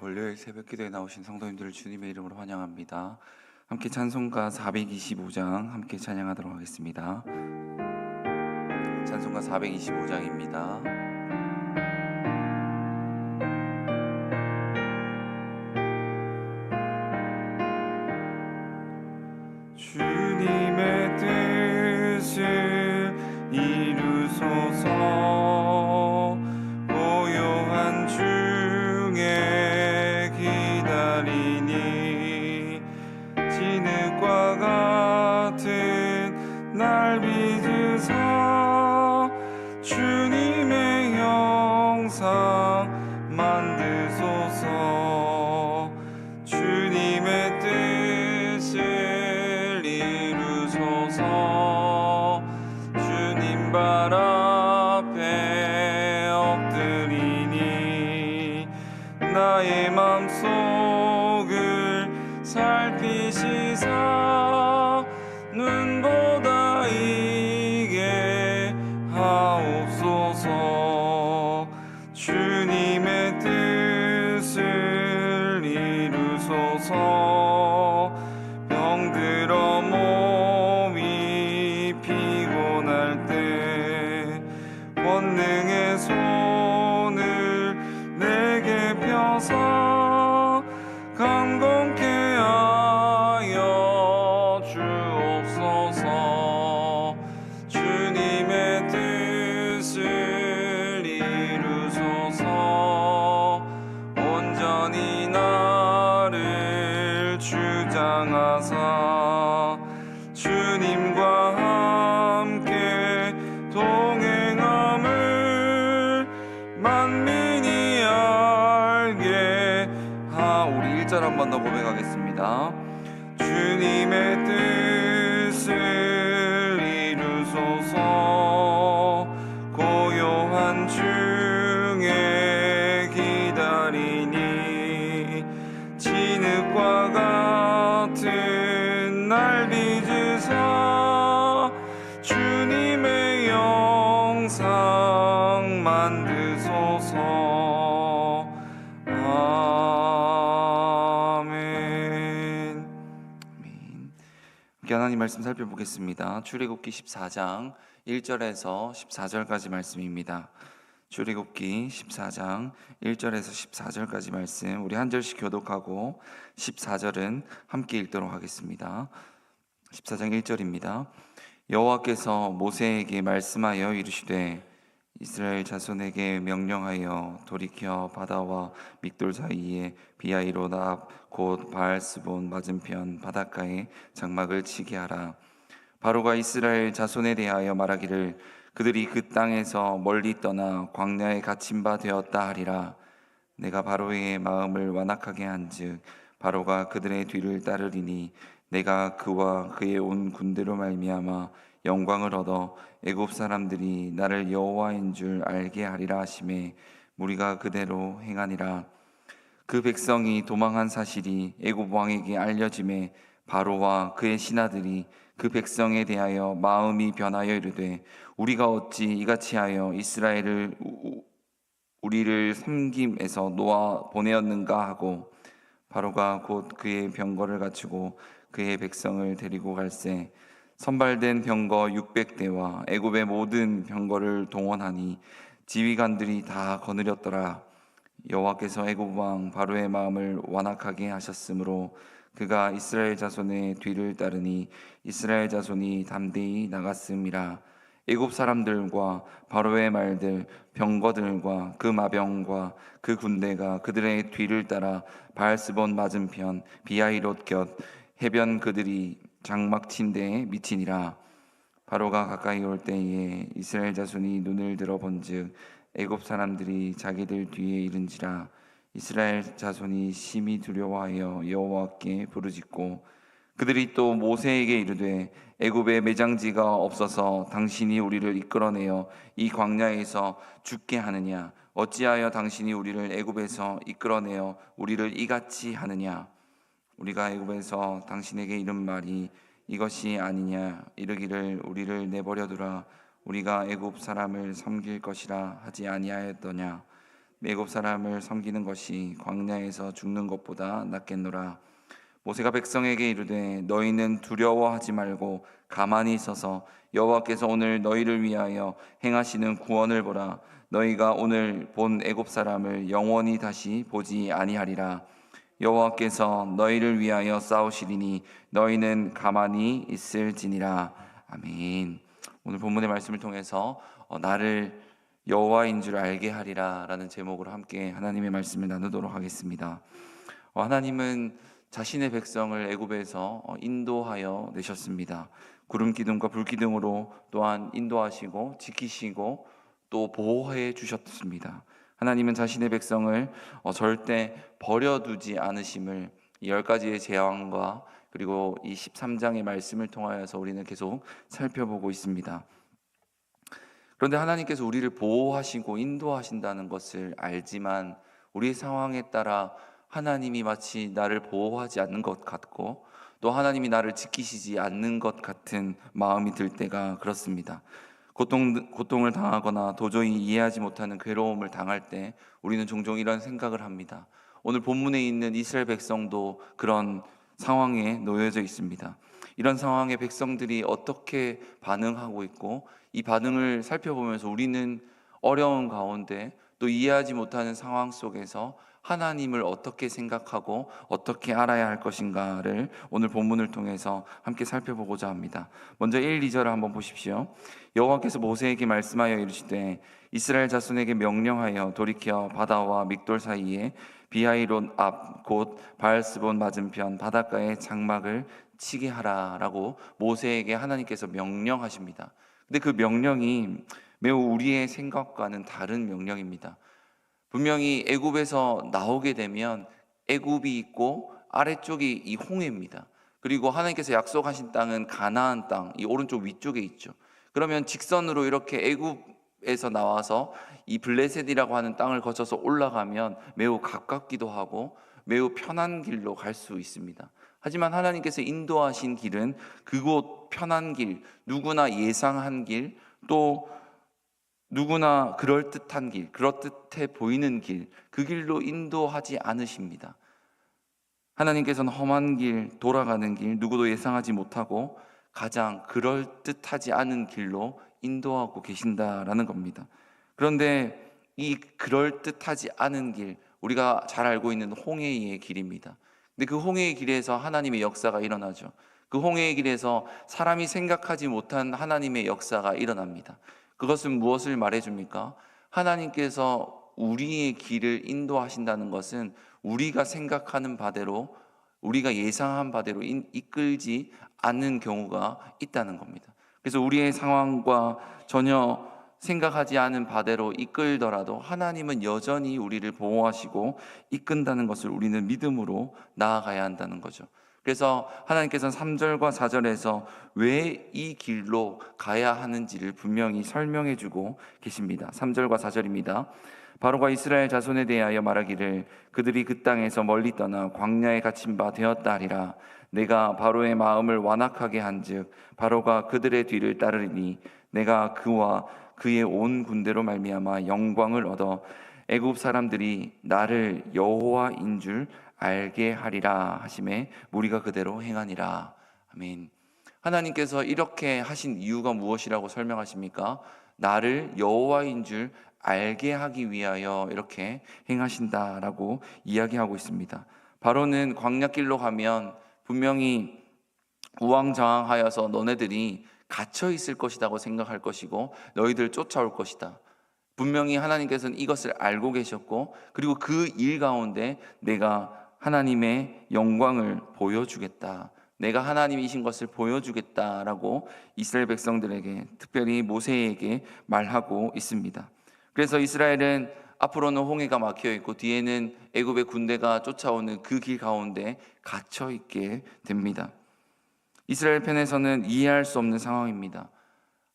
월요일 새벽 기도에 나오신 성도님들을 주님의 이름으로 환영합니다. 함께 찬송가 425장 함께 찬양하도록 하겠습니다. 찬송가 425장입니다. 주님의 뜻을 이루소서. 고요한 중에 기다리니 진흙과 같은 날 빚으사 주님의 형상 만드소서. 주님의 뜻을 이루소서. 주님 발 앞에 엎드리니 나의 맘속을 살피시사 눈보다 이게 하옵소서. 주님의 뜻을 이루소서. 병들어 몸이 피곤할 때 권능의 손을 내게 펴서 강건케 하여 주옵소서. 주님의 뜻을 이루소서. 온전히 나를 주장하사 주님과 함께 동행함을 만민이 알게 우리 1절 한 번 더 고백하겠습니다. 주님의 뜻을 이루소서. 고요한 중에 기다리니 진흙과 같은 날 빚으사 주님의 영상 만드소서. 아멘. 함께 하나님 말씀 살펴보겠습니다. 출애굽기 14장 1절에서 14절까지 말씀입니다. 출애굽기 14장 1절에서 14절까지 말씀, 우리 한 절씩 교독하고 14절은 함께 읽도록 하겠습니다. 14장 1절입니다. 여호와께서 모세에게 말씀하여 이르시되 이스라엘 자손에게 명령하여 돌이켜 바다와 믹돌 사이에 비하이롯 앞 곧 바알스본 맞은편 바닷가에 장막을 치게 하라. 바로가 이스라엘 자손에 대하여 말하기를 그들이 그 땅에서 멀리 떠나 광야에 갇힌 바 되었다 하리라. 내가 바로의 마음을 완악하게 한즉 바로가 그들의 뒤를 따르리니 내가 그와 그의 온 군대로 말미암아 영광을 얻어 애굽 사람들이 나를 여호와인 줄 알게 하리라 하시매 무리가 그대로 행하니라. 그 백성이 도망한 사실이 애굽 왕에게 알려짐에 바로와 그의 신하들이 그 백성에 대하여 마음이 변하여 이르되 우리가 어찌 이같이 하여 이스라엘을 우리를 섬김에서 놓아 보내었는가 하고 바로가 곧 그의 병거를 갖추고 그의 백성을 데리고 갈새 선발된 병거 600대와 애굽의 모든 병거를 동원하니 지휘관들이 다 거느렸더라. 여호와께서 애굽 왕 바로의 마음을 완악하게 하셨으므로 그가 이스라엘 자손의 뒤를 따르니 이스라엘 자손이 담대히 나갔음이라. 애굽 사람들과 바로의 말들 병거들과 그 마병과 그 군대가 그들의 뒤를 따라 바알스본 맞은편 비하이롯 곁 해변 그들이 장막 친 데에 미치니라. 바로가 가까이 올 때에 이스라엘 자손이 눈을 들어 본즉 애굽 사람들이 자기들 뒤에 이른지라. 이스라엘 자손이 심히 두려워하여 여호와께 부르짖고 그들이 또 모세에게 이르되 애굽에 매장지가 없어서 당신이 우리를 이끌어내어 이 광야에서 죽게 하느냐? 어찌하여 당신이 우리를 애굽에서 이끌어내어 우리를 이같이 하느냐? 우리가 애굽에서 당신에게 이른 말이 이것이 아니냐? 이르기를 우리를 내버려 두라. 우리가 애굽 사람을 섬길 것이라 하지 아니하였더냐? 애굽 사람을 섬기는 것이 광야에서 죽는 것보다 낫겠노라. 모세가 백성에게 이르되 너희는 두려워하지 말고 가만히 있어서 여호와께서 오늘 너희를 위하여 행하시는 구원을 보라. 너희가 오늘 본 애굽 사람을 영원히 다시 보지 아니하리라. 여호와께서 너희를 위하여 싸우시리니 너희는 가만히 있을지니라. 아멘. 오늘 본문의 말씀을 통해서 나를 여호와인 줄 알게 하리라 라는 제목으로 함께 하나님의 말씀을 나누도록 하겠습니다. 하나님은 자신의 백성을 애굽에서 인도하여 내셨습니다. 구름 기둥과 불 기둥으로 또한 인도하시고 지키시고 또 보호해 주셨습니다. 하나님은 자신의 백성을 절대 버려두지 않으심을 이 10가지의 재앙과 그리고 이 13장의 말씀을 통하여서 우리는 계속 살펴보고 있습니다. 그런데 하나님께서 우리를 보호하시고 인도하신다는 것을 알지만 우리의 상황에 따라 하나님이 마치 나를 보호하지 않는 것 같고 또 하나님이 나를 지키시지 않는 것 같은 마음이 들 때가 그렇습니다. 고통을 당하거나 도저히 이해하지 못하는 괴로움을 당할 때 우리는 종종 이런 생각을 합니다. 오늘 본문에 있는 이스라엘 백성도 그런 상황에 놓여져 있습니다. 이런 상황에 백성들이 어떻게 반응하고 있고 이 반응을 살펴보면서 우리는 어려운 가운데 또 이해하지 못하는 상황 속에서 하나님을 어떻게 생각하고 어떻게 알아야 할 것인가를 오늘 본문을 통해서 함께 살펴보고자 합니다. 먼저 1, 2절을 한번 보십시오. 여호와께서 모세에게 말씀하여 이르시되 이스라엘 자손에게 명령하여 돌이켜 바다와 믹돌 사이에 비하이롯 앞 곧 바알스본 맞은편 바닷가에 장막을 치게 하라라고 모세에게 하나님께서 명령하십니다. 근데 그 명령이 매우 우리의 생각과는 다른 명령입니다. 분명히 애굽에서 나오게 되면 애굽이 있고 아래쪽이 이 홍해입니다. 그리고 하나님께서 약속하신 땅은 가나안 땅, 이 오른쪽 위쪽에 있죠. 그러면 직선으로 이렇게 애굽에서 나와서 이 블레셋이라고 하는 땅을 거쳐서 올라가면 매우 가깝기도 하고 매우 편한 길로 갈 수 있습니다. 하지만 하나님께서 인도하신 길은 그곳 편한 길, 누구나 예상한 길, 또 누구나 그럴듯한 길, 그럴듯해 보이는 길, 그 길로 인도하지 않으십니다. 하나님께서는 험한 길, 돌아가는 길, 누구도 예상하지 못하고 가장 그럴듯하지 않은 길로 인도하고 계신다라는 겁니다. 그런데 이 그럴듯하지 않은 길, 우리가 잘 알고 있는 홍해의 길입니다. 근데 그 홍해의 길에서 하나님의 역사가 일어나죠. 그 홍해의 길에서 사람이 생각하지 못한 하나님의 역사가 일어납니다. 그것은 무엇을 말해줍니까? 하나님께서 우리의 길을 인도하신다는 것은 우리가 생각하는 바대로 우리가 예상한 바대로 이끌지 않는 경우가 있다는 겁니다. 그래서 우리의 상황과 전혀 생각하지 않은 바대로 이끌더라도 하나님은 여전히 우리를 보호하시고 이끈다는 것을 우리는 믿음으로 나아가야 한다는 거죠. 그래서 하나님께서는 3절과 4절에서 왜 이 길로 가야 하는지를 분명히 설명해 주고 계십니다. 3절과 4절입니다. 바로가 이스라엘 자손에 대하여 말하기를 그들이 그 땅에서 멀리 떠나 광야에 갇힌 바 되었다 하리라. 내가 바로의 마음을 완악하게 한즉 바로가 그들의 뒤를 따르리니 내가 그와 그의 온 군대로 말미암아 영광을 얻어 애굽 사람들이 나를 여호와인 줄 알게 하리라 하심에 무리가 그대로 행하니라. 아멘. 하나님께서 이렇게 하신 이유가 무엇이라고 설명하십니까? 나를 여호와인 줄 알게 하기 위하여 이렇게 행하신다라고 이야기하고 있습니다. 바로는 광야길로 가면 분명히 우왕좌왕하여서 너네들이 갇혀 있을 것이라고 생각할 것이고 너희들 쫓아올 것이다. 분명히 하나님께서는 이것을 알고 계셨고 그리고 그 일 가운데 내가 하나님의 영광을 보여주겠다. 내가 하나님이신 것을 보여주겠다라고 이스라엘 백성들에게 특별히 모세에게 말하고 있습니다. 그래서 이스라엘은 앞으로는 홍해가 막혀 있고 뒤에는 애굽의 군대가 쫓아오는 그 길 가운데 갇혀 있게 됩니다. 이스라엘 편에서는 이해할 수 없는 상황입니다.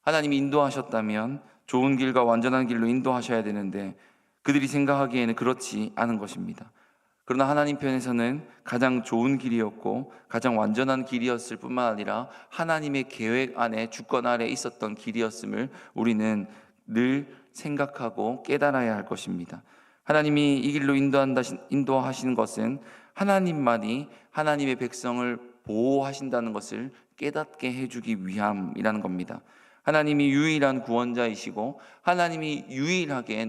하나님이 인도하셨다면 좋은 길과 완전한 길로 인도하셔야 되는데 그들이 생각하기에는 그렇지 않은 것입니다. 그러나 하나님 편에서는 가장 좋은 길이었고 가장 완전한 길이었을 뿐만 아니라 하나님의 계획 안에 주권 아래 있었던 길이었음을 우리는 늘 생각하고 깨달아야 할 것입니다. 하나님이 이 길로 인도하시는 것은 하나님만이 하나님의 백성을 보호하신다는 것을 깨닫게 해주기 위함이라는 겁니다. 하나님이 유일한 구원자이시고 하나님이 유일하게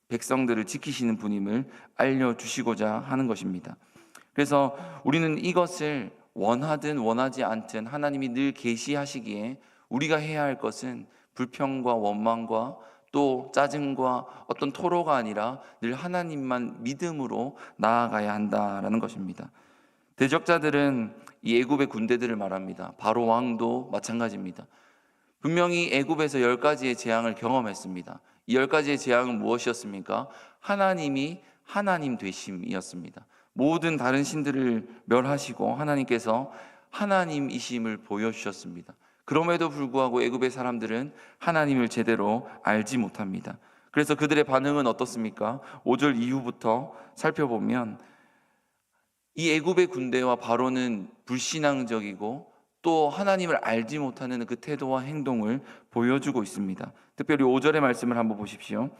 백성들을 지키시는 분임을 알려주시고자 하는 것입니다. 그래서 우리는 이것을 원하든 원하지 않든 하나님이 늘 계시하시기에 우리가 해야 할 것은 불평과 원망과 또 짜증과 어떤 토로가 아니라 늘 하나님만 믿음으로 나아가야 한다라는 것입니다. 대적자들은 이 애굽의 군대들을 말합니다. 바로 왕도 마찬가지입니다. 분명히 애굽에서 10가지의 재앙을 경험했습니다. 이 10가지의 재앙은 무엇이었습니까? 하나님이 하나님 되심이었습니다. 모든 다른 신들을 멸하시고 하나님께서 하나님이심을 보여주셨습니다. 그럼에도 불구하고 애굽의 사람들은 하나님을 제대로 알지 못합니다. 그래서 그들의 반응은 어떻습니까? 5절 이후부터 살펴보면 이 애굽의 군대와 바로는 불신앙적이고 또 하나님을 알지 못하는 그 태도와 행동을 보여주고 있습니다. 특별히 5절의 말씀을 한번 보십시오.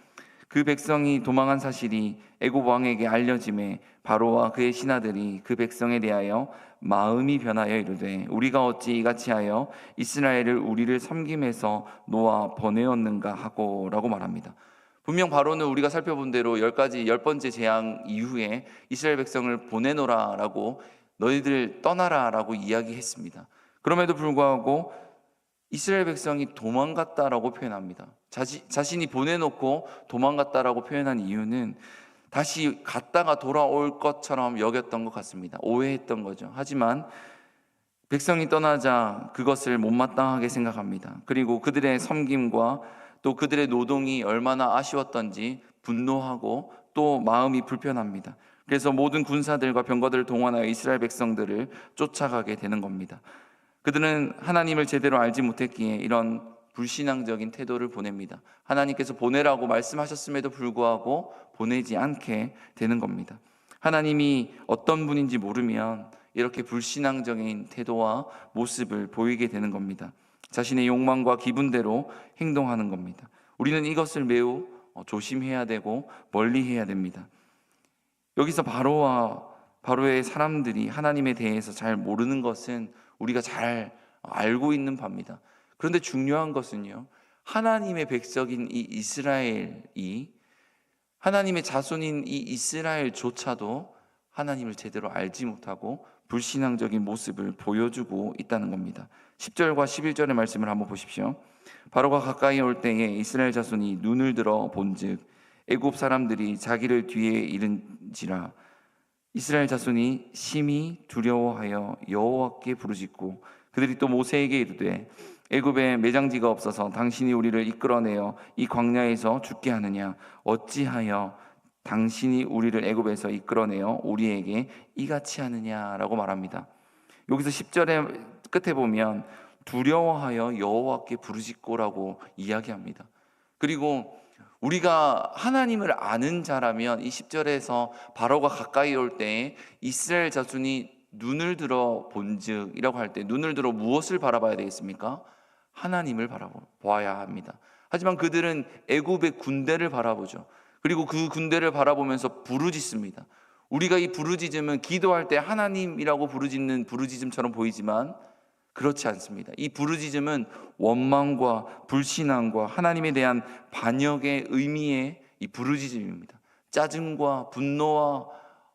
그 백성이 도망한 사실이 애굽 왕에게 알려짐에 바로와 그의 신하들이 그 백성에 대하여 마음이 변하여 이르되 우리가 어찌 이같이 하여 이스라엘을 우리를 섬김에서 놓아 보내었는가 하고 라고 말합니다. 분명 바로는 우리가 살펴본 대로 10번째 재앙 이후에 이스라엘 백성을 보내노라 라고 너희들 떠나라 라고 이야기했습니다. 그럼에도 불구하고 이스라엘 백성이 도망갔다라고 표현합니다. 자신이 보내놓고 도망갔다라고 표현한 이유는 다시 갔다가 돌아올 것처럼 여겼던 것 같습니다. 오해했던 거죠. 하지만 백성이 떠나자 그것을 못마땅하게 생각합니다. 그리고 그들의 섬김과 또 그들의 노동이 얼마나 아쉬웠던지 분노하고 또 마음이 불편합니다. 그래서 모든 군사들과 병거들을 동원하여 이스라엘 백성들을 쫓아가게 되는 겁니다. 그들은 하나님을 제대로 알지 못했기에 이런 불신앙적인 태도를 보냅니다. 하나님께서 보내라고 말씀하셨음에도 불구하고 보내지 않게 되는 겁니다. 하나님이 어떤 분인지 모르면 이렇게 불신앙적인 태도와 모습을 보이게 되는 겁니다. 자신의 욕망과 기분대로 행동하는 겁니다. 우리는 이것을 매우 조심해야 되고 멀리해야 됩니다. 여기서 바로의 사람들이 하나님에 대해서 잘 모르는 것은 우리가 잘 알고 있는 바입니다. 그런데 중요한 것은요, 하나님의 백성인 이 이스라엘이, 하나님의 자손인 이 이스라엘조차도 하나님을 제대로 알지 못하고 불신앙적인 모습을 보여주고 있다는 겁니다. 10절과 11절의 말씀을 한번 보십시오. 바로가 가까이 올 때에 이스라엘 자손이 눈을 들어 본즉 애굽 사람들이 자기를 뒤에 이른지라 이스라엘 자손이 심히 두려워하여 여호와께 부르짖고 그들이 또 모세에게 이르되 애굽에 매장지가 없어서 당신이 우리를 이끌어내어 이 광야에서 죽게 하느냐 어찌하여 당신이 우리를 애굽에서 이끌어내어 우리에게 이같이 하느냐라고 말합니다. 여기서 10절의 끝에 보면 두려워하여 여호와께 부르짖고라고 이야기합니다. 그리고 우리가 하나님을 아는 자라면 이 10절에서 바로가 가까이 올 때에 이스라엘 자손이 눈을 들어 본즉이라고 할 때 눈을 들어 무엇을 바라봐야 되겠습니까? 하나님을 바라봐야 합니다. 하지만 그들은 애굽의 군대를 바라보죠. 그리고 그 군대를 바라보면서 부르짖습니다. 우리가 이 부르짖음은 기도할 때 하나님이라고 부르짖는 부르짖음처럼 보이지만 그렇지 않습니다. 이 부르짖음은 원망과 불신앙과 하나님에 대한 반역의 의미의 이 부르짖음입니다. 짜증과 분노와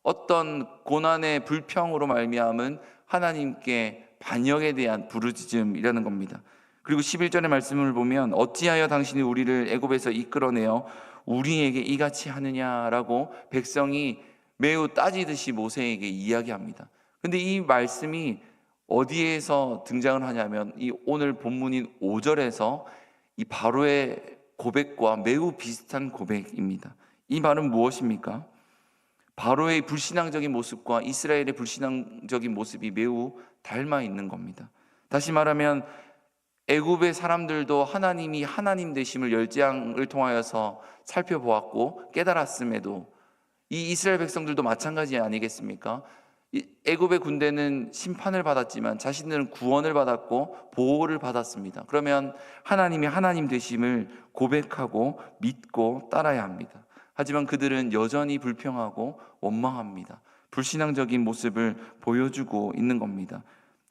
어떤 고난의 불평으로 말미암은 하나님께 반역에 대한 부르짖음이라는 겁니다. 그리고 11절의 말씀을 보면 어찌하여 당신이 우리를 애굽에서 이끌어내어 우리에게 이같이 하느냐라고 백성이 매우 따지듯이 모세에게 이야기합니다. 근데 이 말씀이 어디에서 등장을 하냐면 이 오늘 본문인 5절에서 이 바로의 고백과 매우 비슷한 고백입니다. 이 말은 무엇입니까? 바로의 불신앙적인 모습과 이스라엘의 불신앙적인 모습이 매우 닮아 있는 겁니다. 다시 말하면 애굽의 사람들도 하나님이 하나님 되심을 열재앙을 통하여서 살펴보았고 깨달았음에도 이 이스라엘 백성들도 마찬가지 아니겠습니까? 애굽의 군대는 심판을 받았지만 자신들은 구원을 받았고 보호를 받았습니다. 그러면 하나님이 하나님 되심을 고백하고 믿고 따라야 합니다. 하지만 그들은 여전히 불평하고 원망합니다. 불신앙적인 모습을 보여주고 있는 겁니다.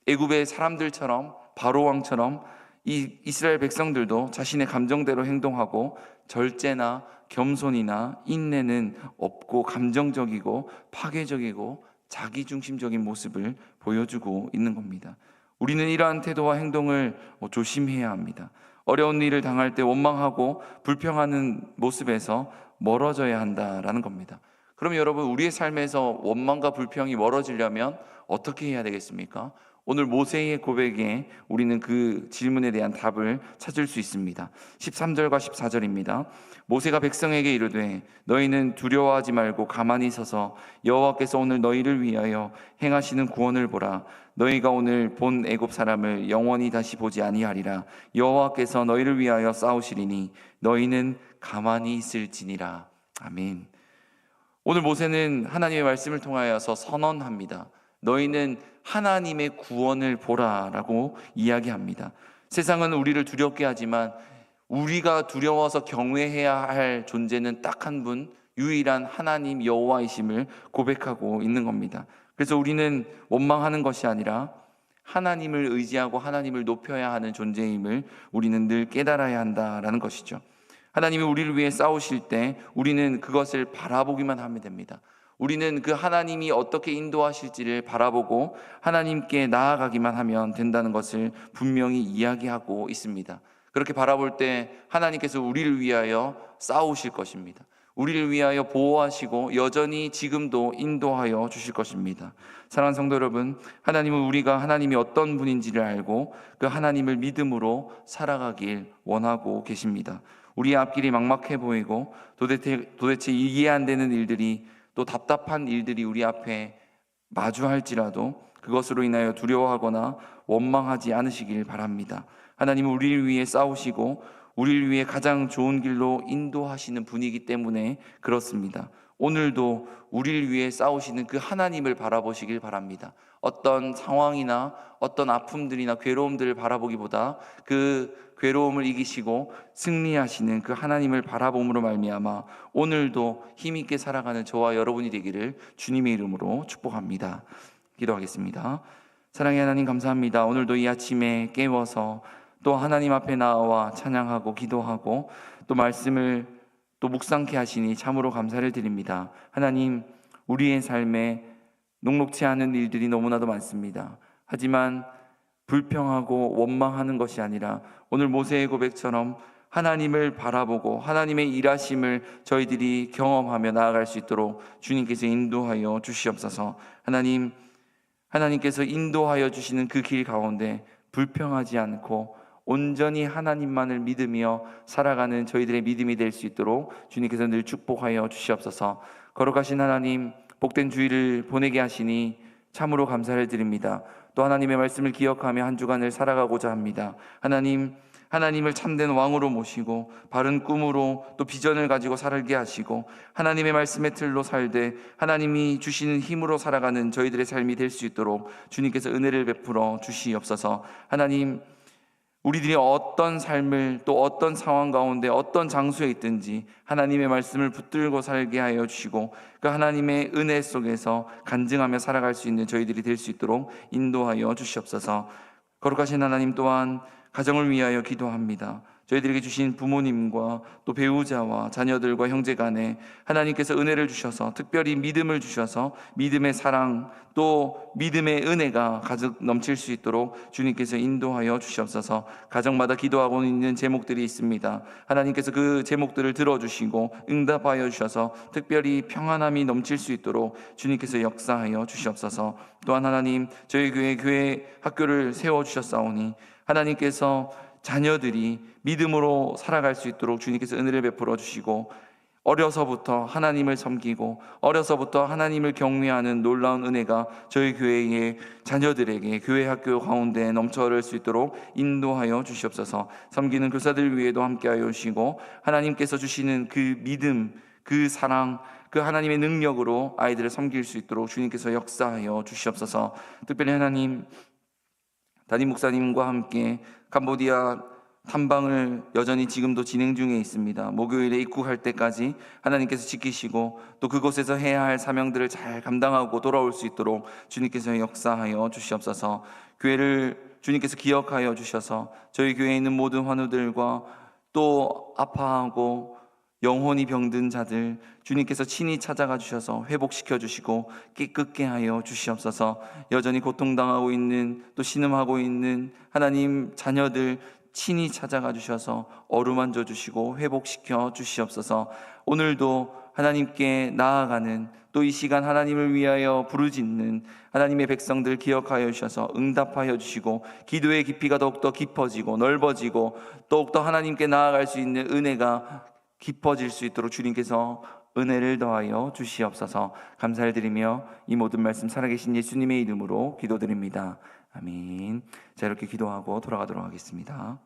애굽의 사람들처럼, 바로 왕처럼 이 이스라엘 백성들도 자신의 감정대로 행동하고 절제나 겸손이나 인내는 없고 감정적이고 파괴적이고 자기중심적인 모습을 보여주고 있는 겁니다. 우리는 이러한 태도와 행동을 조심해야 합니다. 어려운 일을 당할 때 원망하고 불평하는 모습에서 멀어져야 한다라는 겁니다. 그럼 여러분, 우리의 삶에서 원망과 불평이 멀어지려면 어떻게 해야 되겠습니까? 오늘 모세의 고백에 우리는 그 질문에 대한 답을 찾을 수 있습니다. 13절과 14절입니다. 모세가 백성에게 이르되 너희는 두려워하지 말고 가만히 서서 여호와께서 오늘 너희를 위하여 행하시는 구원을 보라. 너희가 오늘 본 애굽 사람을 영원히 다시 보지 아니하리라. 여호와께서 너희를 위하여 싸우시리니 너희는 가만히 있을지니라. 아멘. 오늘 모세는 하나님의 말씀을 통하여서 선언합니다. 너희는 하나님의 구원을 보라라고 이야기합니다. 세상은 우리를 두렵게 하지만 우리가 두려워서 경외해야 할 존재는 딱 한 분, 유일한 하나님 여호와이심을 고백하고 있는 겁니다. 그래서 우리는 원망하는 것이 아니라 하나님을 의지하고 하나님을 높여야 하는 존재임을 우리는 늘 깨달아야 한다라는 것이죠. 하나님이 우리를 위해 싸우실 때 우리는 그것을 바라보기만 하면 됩니다. 우리는 그 하나님이 어떻게 인도하실지를 바라보고 하나님께 나아가기만 하면 된다는 것을 분명히 이야기하고 있습니다. 그렇게 바라볼 때 하나님께서 우리를 위하여 싸우실 것입니다. 우리를 위하여 보호하시고 여전히 지금도 인도하여 주실 것입니다. 사랑하는 성도 여러분, 하나님은 우리가 하나님이 어떤 분인지를 알고 그 하나님을 믿음으로 살아가길 원하고 계십니다. 우리의 앞길이 막막해 보이고 도대체 이해 안 되는 일들이, 또 답답한 일들이 우리 앞에 마주할지라도 그것으로 인하여 두려워하거나 원망하지 않으시길 바랍니다. 하나님은 우리를 위해 싸우시고 우리를 위해 가장 좋은 길로 인도하시는 분이기 때문에 그렇습니다. 오늘도 우리를 위해 싸우시는 그 하나님을 바라보시길 바랍니다. 어떤 상황이나 어떤 아픔들이나 괴로움들을 바라보기보다 그 괴로움을 이기시고 승리하시는 그 하나님을 바라봄으로 말미암아 오늘도 힘있게 살아가는 저와 여러분이 되기를 주님의 이름으로 축복합니다. 기도하겠습니다. 사랑의 하나님, 감사합니다. 오늘도 이 아침에 깨워서 또 하나님 앞에 나와 찬양하고 기도하고 또 말씀을 또 묵상케 하시니 참으로 감사를 드립니다. 하나님, 우리의 삶에 녹록치 않은 일들이 너무나도 많습니다. 하지만 불평하고 원망하는 것이 아니라 오늘 모세의 고백처럼 하나님을 바라보고 하나님의 일하심을 저희들이 경험하며 나아갈 수 있도록 주님께서 인도하여 주시옵소서. 하나님께서 인도하여 주시는 그 길 가운데 불평하지 않고 온전히 하나님만을 믿으며 살아가는 저희들의 믿음이 될 수 있도록 주님께서 늘 축복하여 주시옵소서. 거룩하신 하나님, 복된 주일을 보내게 하시니 참으로 감사를 드립니다. 또 하나님의 말씀을 기억하며 한 주간을 살아가고자 합니다. 하나님을 참된 왕으로 모시고 바른 꿈으로 또 비전을 가지고 살게 하시고 하나님의 말씀의 틀로 살되 하나님이 주시는 힘으로 살아가는 저희들의 삶이 될 수 있도록 주님께서 은혜를 베풀어 주시옵소서. 하나님, 우리들이 어떤 삶을 또 어떤 상황 가운데 어떤 장소에 있든지 하나님의 말씀을 붙들고 살게 하여 주시고 그 하나님의 은혜 속에서 간증하며 살아갈 수 있는 저희들이 될 수 있도록 인도하여 주시옵소서. 거룩하신 하나님, 또한 가정을 위하여 기도합니다. 저희들에게 주신 부모님과 또 배우자와 자녀들과 형제간에 하나님께서 은혜를 주셔서 특별히 믿음을 주셔서 믿음의 사랑 또 믿음의 은혜가 가득 넘칠 수 있도록 주님께서 인도하여 주시옵소서. 가정마다 기도하고 있는 제목들이 있습니다. 하나님께서 그 제목들을 들어주시고 응답하여 주셔서 특별히 평안함이 넘칠 수 있도록 주님께서 역사하여 주시옵소서. 또한 하나님, 저희 교회 학교를 세워주셨사오니 하나님께서 자녀들이 믿음으로 살아갈 수 있도록 주님께서 은혜를 베풀어 주시고 어려서부터 하나님을 섬기고 어려서부터 하나님을 경외하는 놀라운 은혜가 저희 교회의 자녀들에게 교회 학교 가운데 넘쳐흐를 수 있도록 인도하여 주시옵소서. 섬기는 교사들 위에도 함께하여 주시고 하나님께서 주시는 그 믿음, 그 사랑, 그 하나님의 능력으로 아이들을 섬길 수 있도록 주님께서 역사하여 주시옵소서. 특별히 하나님, 담임 목사님과 함께 캄보디아 탐방을 여전히 지금도 진행 중에 있습니다. 목요일에 입국할 때까지 하나님께서 지키시고 또 그곳에서 해야 할 사명들을 잘 감당하고 돌아올 수 있도록 주님께서 역사하여 주시옵소서. 교회를 주님께서 기억하여 주셔서 저희 교회에 있는 모든 환우들과 또 아파하고 영혼이 병든 자들 주님께서 친히 찾아가 주셔서 회복시켜 주시고 깨끗게 하여 주시옵소서. 여전히 고통당하고 있는 또 신음하고 있는 하나님 자녀들 친히 찾아가 주셔서 어루만져 주시고 회복시켜 주시옵소서. 오늘도 하나님께 나아가는 또 이 시간 하나님을 위하여 부르짖는 하나님의 백성들 기억하여 주셔서 응답하여 주시고 기도의 깊이가 더욱더 깊어지고 넓어지고 더욱더 하나님께 나아갈 수 있는 은혜가 깊어질 수 있도록 주님께서 은혜를 더하여 주시옵소서. 감사를 드리며 이 모든 말씀 살아계신 예수님의 이름으로 기도드립니다. 아멘. 자, 이렇게 기도하고 돌아가도록 하겠습니다.